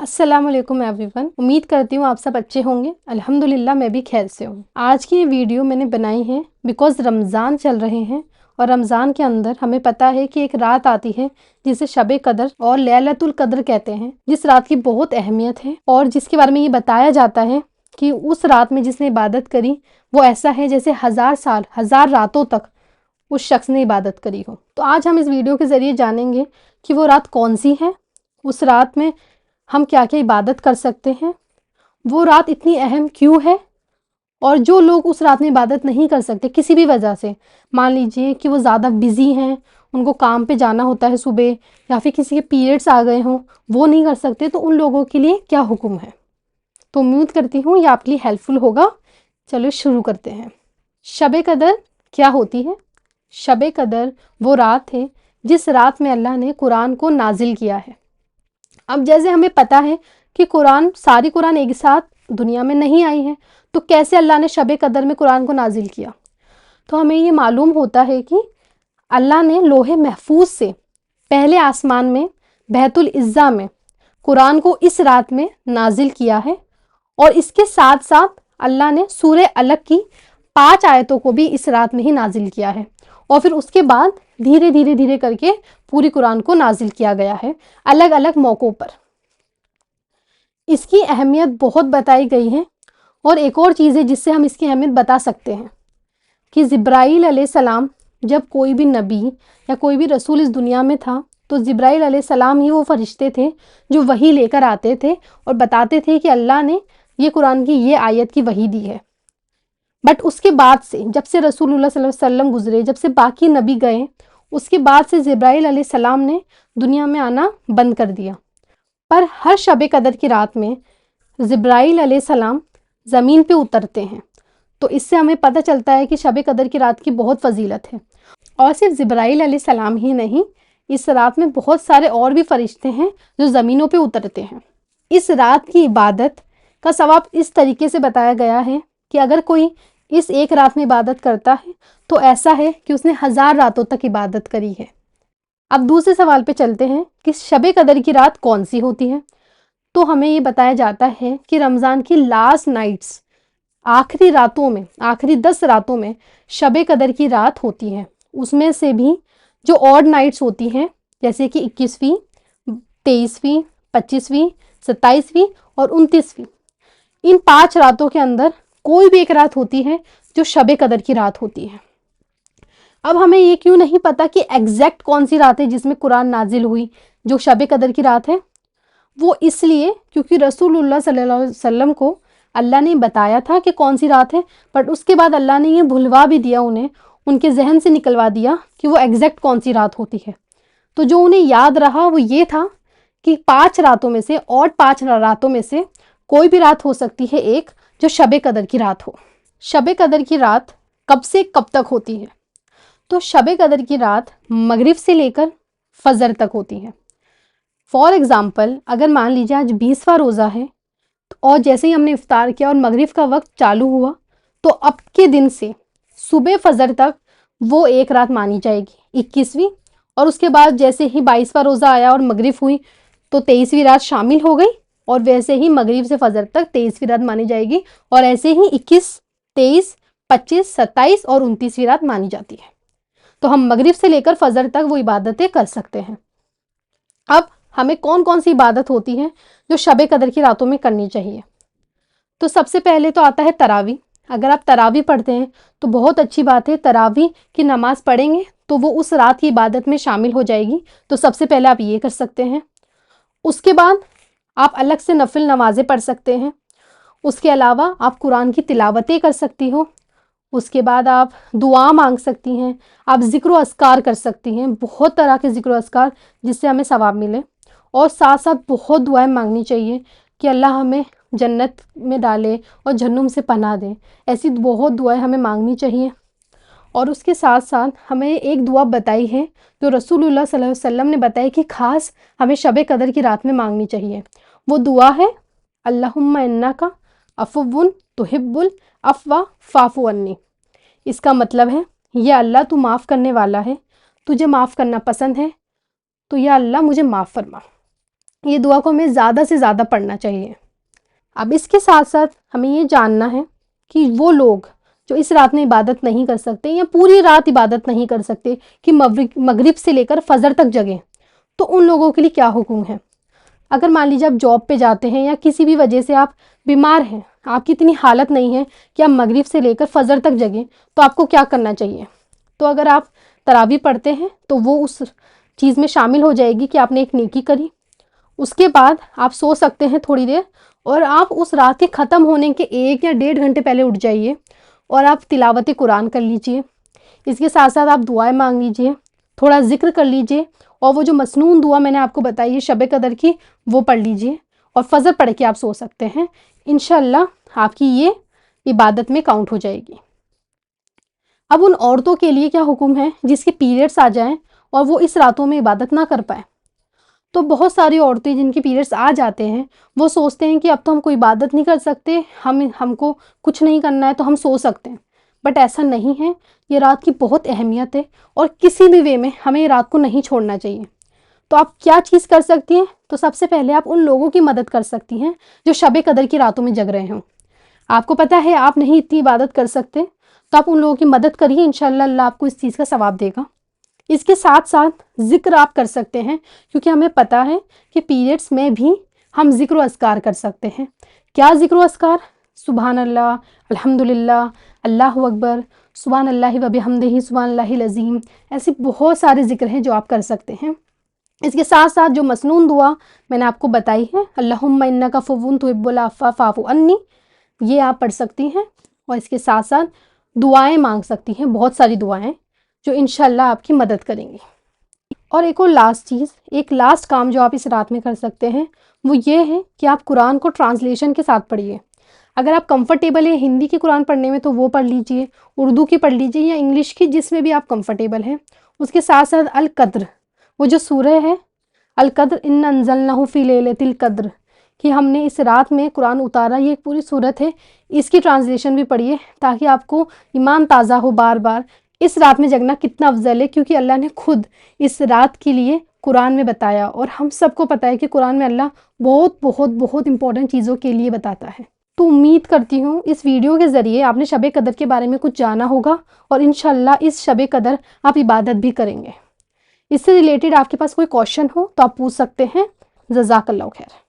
अस्सलाम वालेकुम एवरीवन। उम्मीद करती हूँ आप सब अच्छे होंगे। अल्हम्दुलिल्लाह मैं भी खैर से हूँ। आज की ये वीडियो मैंने बनाई है बिकॉज़ रमज़ान चल रहे हैं और रमज़ान के अंदर हमें पता है कि एक रात आती है जिसे शब कदर और लैलतुल कद्र कहते हैं, जिस रात की बहुत अहमियत है और जिसके बारे में ये बताया जाता है कि उस रात में जिसने इबादत करी वो ऐसा है जैसे 1000 साल 1000 रातों तक उस शख्स ने इबादत करी हो। तो आज हम इस वीडियो के ज़रिए जानेंगे कि वो रात कौन सी है, उस रात में हम क्या क्या इबादत कर सकते हैं, वो रात इतनी अहम क्यों है, और जो लोग उस रात में इबादत नहीं कर सकते किसी भी वजह से, मान लीजिए कि वो ज़्यादा बिज़ी हैं, उनको काम पे जाना होता है सुबह, या फिर किसी के पीरियड्स आ गए हों, वो नहीं कर सकते, तो उन लोगों के लिए क्या हुक्म है। तो उम्मीद करती हूँ ये आपके लिए हेल्पफुल होगा। चलो शुरू करते हैं। शब कदर क्या होती है? शब कदर वो रात है जिस रात में अल्लाह ने कुरान को नाजिल किया है। अब जैसे हमें पता है कि सारी कुरान एक साथ दुनिया में नहीं आई है, तो कैसे अल्लाह ने शब कदर में कुरान को नाजिल किया? तो हमें ये मालूम होता है कि अल्लाह ने लोहे महफूज से पहले आसमान में बैतुल इज़्ज़ा में कुरान को इस रात में नाजिल किया है, और इसके साथ साथ अल्लाह ने सूरह अलग की 5 आयतों को भी इस रात में ही नाजिल किया है, और फिर उसके बाद धीरे धीरे करके पूरी कुरान को नाजिल किया गया है अलग अलग मौक़ों पर। इसकी अहमियत बहुत बताई गई है, और एक और चीज़ है जिससे हम इसकी अहमियत बता सकते हैं कि जिब्राईल अलैहिस्सलाम, जब कोई भी नबी या कोई भी रसूल इस दुनिया में था, तो जिब्राईल अलैहिस्सलाम ही वो फरिश्ते थे जो वही लेकर आते थे और बताते थे कि अल्लाह ने ये कुरान की ये आयत की वही दी है। बट उसके बाद से, जब से रसूलुल्लाह सल्लल्लाहु अलैहि वसल्लम गुजरे, जब से बाकी नबी गए, उसके बाद से जिब्राईल अलैहिस्सलाम ने दुनिया में आना बंद कर दिया। पर हर शब कदर की रात में जिब्राईल अलैहिस्सलाम ज़मीन पे उतरते हैं, तो इससे हमें पता चलता है कि शब कदर की रात की बहुत फजीलत है। और सिर्फ जिब्राईल अलैहिस्सलाम ही नहीं, इस रात में बहुत सारे और भी फरिश्ते हैं जो ज़मीनों पे उतरते हैं। इस रात की इबादत का सवाब इस तरीके से बताया गया है कि अगर कोई इस एक रात में इबादत करता है तो ऐसा है कि उसने 1000 रातों तक इबादत करी है। अब दूसरे सवाल पे चलते हैं कि शब कदर की रात कौन सी होती है। तो हमें ये बताया जाता है कि रमज़ान की लास्ट नाइट्स, आखिरी रातों में, आखिरी 10 रातों में शब कदर की रात होती है। उसमें से भी जो ऑड नाइट्स होती हैं, जैसे कि 21वीं, 23वीं, 25वीं, 27वीं और 29वीं, इन 5 रातों के अंदर कोई भी एक रात होती है जो शब कदर की रात होती है। अब हमें ये क्यों नहीं पता कि एग्जैक्ट कौन सी रात है जिसमें कुरान नाजिल हुई जो शब कदर की रात है? वो इसलिए क्योंकि रसूलुल्लाह सल्लल्लाहु अलैहि वसल्लम को अल्लाह ने बताया था कि कौन सी रात है, बट उसके बाद अल्लाह ने ये भुलवा भी दिया, उन्हें उनके जहन से निकलवा दिया कि वो एग्जैक्ट कौन सी रात होती है। तो जो उन्हें याद रहा वो ये था कि 5 रातों में से, और 5 रातों में से कोई भी रात हो सकती है एक जो शब कदर की रात हो। शब कदर की रात कब से कब तक होती है? तो शब कदर की रात मगरिब से लेकर फजर तक होती है। फॉर एग्ज़ाम्पल, अगर मान लीजिए आज 20वां रोज़ा है, और जैसे ही हमने इफ्तार किया और मगरिब का वक्त चालू हुआ, तो अब के दिन से सुबह फजर तक वो एक रात मानी जाएगी 21वीं, और उसके बाद जैसे ही 22वां रोज़ा आया और मगरिब हुई तो 23वीं रात शामिल हो गई, और वैसे ही मगरिब से फजर तक 23वीं रात मानी जाएगी, और ऐसे ही 21, 23, 25, 27 और 29वीं रात मानी जाती है। तो हम मगरिब से लेकर फजर तक वो इबादतें कर सकते हैं। अब हमें कौन कौन सी इबादत होती है जो शब कदर की रातों में करनी चाहिए? तो सबसे पहले तो आता है तरावी। अगर आप तरावी पढ़ते हैं तो बहुत अच्छी बात है, तरावी की नमाज़ पढ़ेंगे तो वो उस रात की इबादत में शामिल हो जाएगी, तो सबसे पहले आप ये कर सकते हैं। उसके बाद आप अलग से नफिल नमाज़ें पढ़ सकते हैं। उसके अलावा आप कुरान की तिलावतें कर सकती हो। उसके बाद आप दुआ मांग सकती हैं, आप ज़िक्र अस्कार कर सकती हैं, बहुत तरह के ज़िक्र अस्कार जिससे हमें सवाब मिले। और साथ साथ बहुत दुआएं मांगनी चाहिए कि अल्लाह हमें जन्नत में डाले और जहन्नुम से पनाह दे। ऐसी बहुत दुआएं हमें मांगनी चाहिए। और उसके साथ साथ हमें एक दुआ बताई है जो रसूलुल्लाह सल्लल्लाहु अलैहि वसल्लम ने बताई कि ख़ास हमें शब कदर की रात में मांगनी चाहिए। वो दुआ है अल्लाहुम्मा इन्नका अफ़ुव्वुन तुहिब्बुल अफ़्वा फ़ाफ़ु अन्नी। इसका मतलब है, या अल्लाह तू माफ़ करने वाला है, तुझे माफ़ करना पसंद है, तो या अल्लाह मुझे माफ़ फरमा। یہ دعا کو ہمیں زیادہ سے زیادہ پڑھنا چاہیے۔ اب اس کے ساتھ ساتھ ہمیں یہ جاننا ہے کہ وہ لوگ جو اس رات میں عبادت نہیں کر سکتے یا پوری رات عبادت نہیں کر سکتے کہ مغرب سے لے کر فجر تک جگیں، تو ان لوگوں کے لیے کیا حکم ہے۔ اگر مان لیجیے آپ جاب پہ جاتے ہیں یا کسی بھی وجہ سے آپ بیمار ہیں، آپ کی اتنی حالت نہیں ہے کہ آپ مغرب سے لے کر فجر تک جگیں، تو آپ کو کیا کرنا چاہیے۔ تو اگر آپ تراویح پڑھتے ہیں تو وہ اس چیز میں شامل ہو جائے گی کہ آپ نے ایک نیکی کری۔ اس کے بعد آپ سو سکتے ہیں تھوڑی دیر، اور آپ اس رات کے ختم ہونے کے 1 یا 1.5 گھنٹے پہلے اٹھ جائیے اور آپ تلاوت قرآن کر لیجئے۔ اس کے ساتھ ساتھ آپ دعائیں مانگ لیجئے، تھوڑا ذکر کر لیجئے، اور وہ جو مسنون دعا میں نے آپ کو بتائی ہے شب قدر کی، وہ پڑھ لیجئے، اور فجر پڑھ کے آپ سو سکتے ہیں۔ انشاءاللہ آپ کی یہ عبادت میں کاؤنٹ ہو جائے گی۔ اب ان عورتوں کے لیے کیا حکم ہے جس کے پیریڈس آ جائیں اور وہ اس راتوں میں عبادت نہ کر پائیں۔ تو بہت ساری عورتیں جن کی پیریڈس آ جاتے ہیں وہ سوچتے ہیں کہ اب تو ہم کوئی عبادت نہیں کر سکتے، ہم کو کچھ نہیں کرنا ہے تو ہم سو سکتے ہیں، بٹ ایسا نہیں ہے۔ یہ رات کی بہت اہمیت ہے، اور کسی بھی وے میں ہمیں یہ رات کو نہیں چھوڑنا چاہیے۔ تو آپ کیا چیز کر سکتی ہیں؟ تو سب سے پہلے آپ ان لوگوں کی مدد کر سکتی ہیں جو شب قدر کی راتوں میں جگ رہے ہوں۔ آپ کو پتہ ہے آپ نہیں اتنی عبادت کر سکتے، تو آپ ان لوگوں کی مدد کریے، انشاءاللہ اللہ آپ کو اس چیز کا ثواب دے گا۔ اس کے ساتھ ساتھ ذکر آپ کر سکتے ہیں، کیونکہ ہمیں پتہ ہے کہ پیریڈس میں بھی ہم ذکر و اذکار کر سکتے ہیں۔ کیا ذکر و اذکار؟ سبحان اللہ، الحمدللہ، اللہ اکبر، سبحان اللہ و بحمدہ، سبحان اللہ العظیم، ایسی بہت سارے ذکر ہیں جو آپ کر سکتے ہیں۔ اس کے ساتھ ساتھ جو مسنون دعا میں نے آپ کو بتائی ہے، اللہم انک عفو تحب العفو فاعف عنی، یہ آپ پڑھ سکتی ہیں، اور اس کے ساتھ ساتھ دعائیں مانگ سکتی ہیں، بہت ساری دعائیں جو انشاءاللہ آپ کی مدد کریں گی۔ اور ایک اور لاسٹ چیز، ایک لاسٹ کام جو آپ اس رات میں کر سکتے ہیں وہ یہ ہے کہ آپ قرآن کو ٹرانسلیشن کے ساتھ پڑھیے۔ اگر آپ کمفرٹیبل ہیں ہندی کی قرآن پڑھنے میں تو وہ پڑھ لیجئے، اردو کی پڑھ لیجئے، یا انگلش کی، جس میں بھی آپ کمفرٹیبل ہیں۔ اس کے ساتھ ساتھ القدر، وہ جو سورہ ہے القدر، ان انزلناہ فی لیلۃ القدر، کہ ہم نے اس رات میں قرآن اتارا، یہ ایک پوری صورت ہے، اس کی ٹرانسلیشن بھی پڑھیے تاکہ آپ کو ایمان تازہ ہو بار بار۔ اس رات میں جگنا کتنا افضل ہے، کیونکہ اللہ نے خود اس رات کے لیے قرآن میں بتایا، اور ہم سب کو پتہ ہے کہ قرآن میں اللہ بہت بہت بہت امپورٹنٹ چیزوں کے لیے بتاتا ہے۔ تو امید کرتی ہوں اس ویڈیو کے ذریعے آپ نے شب قدر کے بارے میں کچھ جانا ہوگا، اور انشاءاللہ اس شب قدر آپ عبادت بھی کریں گے۔ اس سے ریلیٹڈ آپ کے پاس کوئی کوشچن ہو تو آپ پوچھ سکتے ہیں۔ جزاک اللہ خیر۔